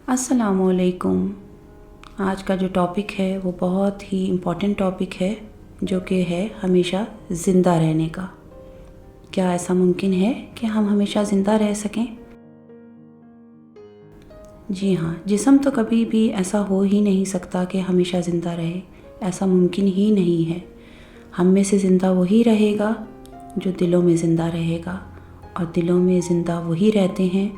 السلام علیکم۔ آج کا جو ٹاپک ہے وہ بہت ہی امپورٹنٹ ٹاپک ہے، جو کہ ہے ہمیشہ زندہ رہنے کا۔ کیا ایسا ممکن ہے کہ ہم ہمیشہ زندہ رہ سکیں؟ جی ہاں، جسم تو کبھی بھی ایسا ہو ہی نہیں سکتا کہ ہمیشہ زندہ رہے، ایسا ممکن ہی نہیں ہے۔ ہم میں سے زندہ وہی رہے گا جو دلوں میں زندہ رہے گا، اور دلوں میں زندہ وہی رہتے ہیں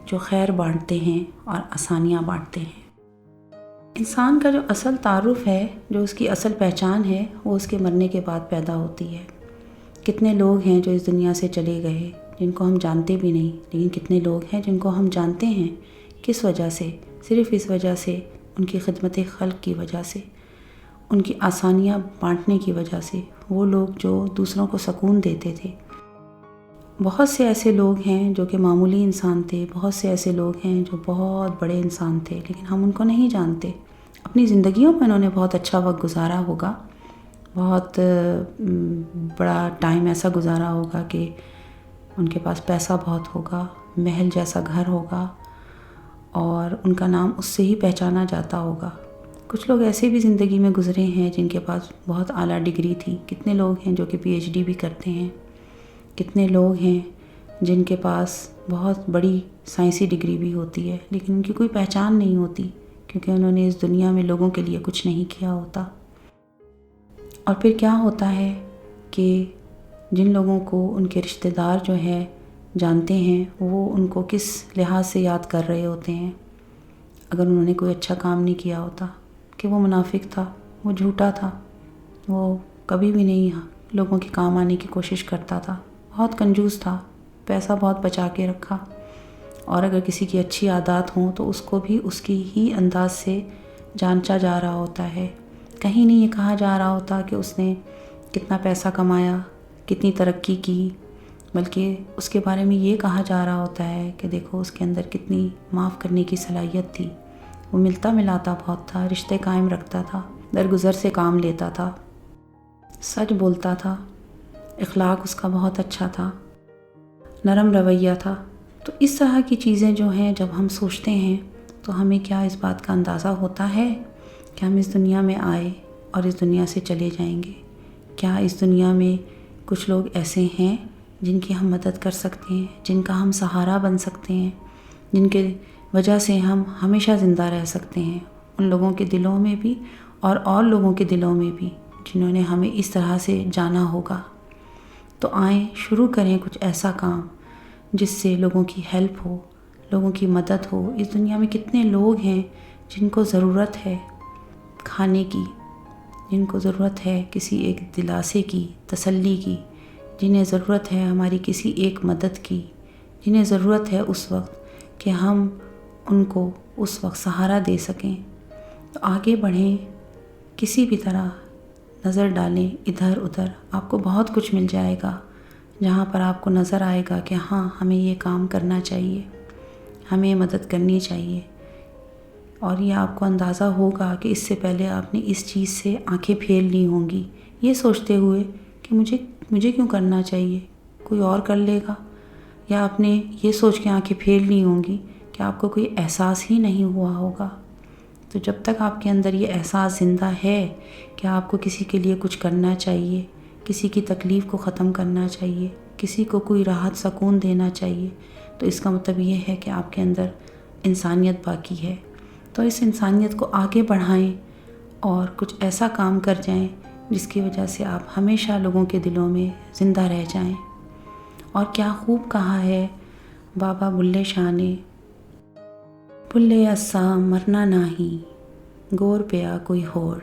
جو خیر بانٹتے ہیں اور آسانیاں بانٹتے ہیں۔ انسان کا جو اصل تعارف ہے، جو اس کی اصل پہچان ہے، وہ اس کے مرنے کے بعد پیدا ہوتی ہے۔ کتنے لوگ ہیں جو اس دنیا سے چلے گئے جن کو ہم جانتے بھی نہیں، لیکن کتنے لوگ ہیں جن کو ہم جانتے ہیں۔ کس وجہ سے؟ صرف اس وجہ سے، ان کی خدمت خلق کی وجہ سے، ان کی آسانیاں بانٹنے کی وجہ سے، وہ لوگ جو دوسروں کو سکون دیتے تھے۔ بہت سے ایسے لوگ ہیں جو کہ معمولی انسان تھے، بہت سے ایسے لوگ ہیں جو بہت بڑے انسان تھے، لیکن ہم ان کو نہیں جانتے۔ اپنی زندگیوں میں انہوں نے بہت اچھا وقت گزارا ہوگا، بہت بڑا ٹائم ایسا گزارا ہوگا کہ ان کے پاس پیسہ بہت ہوگا، محل جیسا گھر ہوگا، اور ان کا نام اس سے ہی پہچانا جاتا ہوگا۔ کچھ لوگ ایسے بھی زندگی میں گزرے ہیں جن کے پاس بہت اعلیٰ ڈگری تھی۔ کتنے لوگ ہیں جو کہ پی ایچ ڈی بھی کرتے ہیں، کتنے لوگ ہیں جن کے پاس بہت بڑی سائنسی ڈگری بھی ہوتی ہے، لیکن ان کی کوئی پہچان نہیں ہوتی، کیونکہ انہوں نے اس دنیا میں لوگوں کے لیے کچھ نہیں کیا ہوتا۔ اور پھر کیا ہوتا ہے کہ جن لوگوں کو ان کے رشتہ دار جو ہے جانتے ہیں، وہ ان کو کس لحاظ سے یاد کر رہے ہوتے ہیں؟ اگر انہوں نے کوئی اچھا کام نہیں کیا ہوتا، کہ وہ منافق تھا، وہ جھوٹا تھا، وہ کبھی بھی نہیں لوگوں کے کام آنے کی کوشش کرتا تھا، بہت کنجوس تھا، پیسہ بہت بچا کے رکھا، اور اگر کسی کی اچھی عادات ہوں تو اس کو بھی اس کی ہی انداز سے جانچا جا رہا ہوتا ہے۔ کہیں نہیں یہ کہا جا رہا ہوتا کہ اس نے کتنا پیسہ کمایا، کتنی ترقی کی، بلکہ اس کے بارے میں یہ کہا جا رہا ہوتا ہے کہ دیکھو اس کے اندر کتنی معاف کرنے کی صلاحیت تھی، وہ ملتا ملاتا بہت تھا، رشتے قائم رکھتا تھا، درگزر سے کام لیتا تھا، سچ بولتا تھا، اخلاق اس کا بہت اچھا تھا، نرم رویہ تھا۔ تو اس طرح کی چیزیں جو ہیں جب ہم سوچتے ہیں تو ہمیں کیا اس بات کا اندازہ ہوتا ہے کہ ہم اس دنیا میں آئے اور اس دنیا سے چلے جائیں گے؟ کیا اس دنیا میں کچھ لوگ ایسے ہیں جن کی ہم مدد کر سکتے ہیں، جن کا ہم سہارا بن سکتے ہیں، جن کے وجہ سے ہم ہمیشہ زندہ رہ سکتے ہیں، ان لوگوں کے دلوں میں بھی اور لوگوں کے دلوں میں بھی جنہوں نے ہمیں اس طرح سے جانا ہوگا؟ تو آئیں شروع کریں کچھ ایسا کام جس سے لوگوں کی ہیلپ ہو، لوگوں کی مدد ہو۔ اس دنیا میں کتنے لوگ ہیں جن کو ضرورت ہے کھانے کی، جن کو ضرورت ہے کسی ایک دلاسے کی، تسلی کی، جنہیں ضرورت ہے ہماری کسی ایک مدد کی، جنہیں ضرورت ہے اس وقت کہ ہم ان کو اس وقت سہارا دے سکیں۔ تو آگے بڑھیں، کسی بھی طرح نظر ڈالیں ادھر ادھر، آپ کو بہت کچھ مل جائے گا جہاں پر آپ کو نظر آئے گا کہ ہاں ہمیں یہ کام کرنا چاہیے، ہمیں مدد کرنی چاہیے۔ اور یہ آپ کو اندازہ ہوگا کہ اس سے پہلے آپ نے اس چیز سے آنکھیں پھیر لی ہوں گی، یہ سوچتے ہوئے کہ مجھے کیوں کرنا چاہیے، کوئی اور کر لے گا، یا آپ نے یہ سوچ کے آنکھیں پھیر لی ہوں گی کہ آپ کو کوئی احساس ہی نہیں ہوا ہوگا۔ تو جب تک آپ کے اندر یہ احساس زندہ ہے کہ آپ کو کسی کے لیے کچھ کرنا چاہیے، کسی کی تکلیف کو ختم کرنا چاہیے، کسی کو کوئی راحت سکون دینا چاہیے، تو اس کا مطلب یہ ہے کہ آپ کے اندر انسانیت باقی ہے۔ تو اس انسانیت کو آگے بڑھائیں اور کچھ ایسا کام کر جائیں جس کی وجہ سے آپ ہمیشہ لوگوں کے دلوں میں زندہ رہ جائیں۔ اور کیا خوب کہا ہے بابا بلے شاہ نے، بلے اسا مرنا نہیں، گور پیا کوئی ہور۔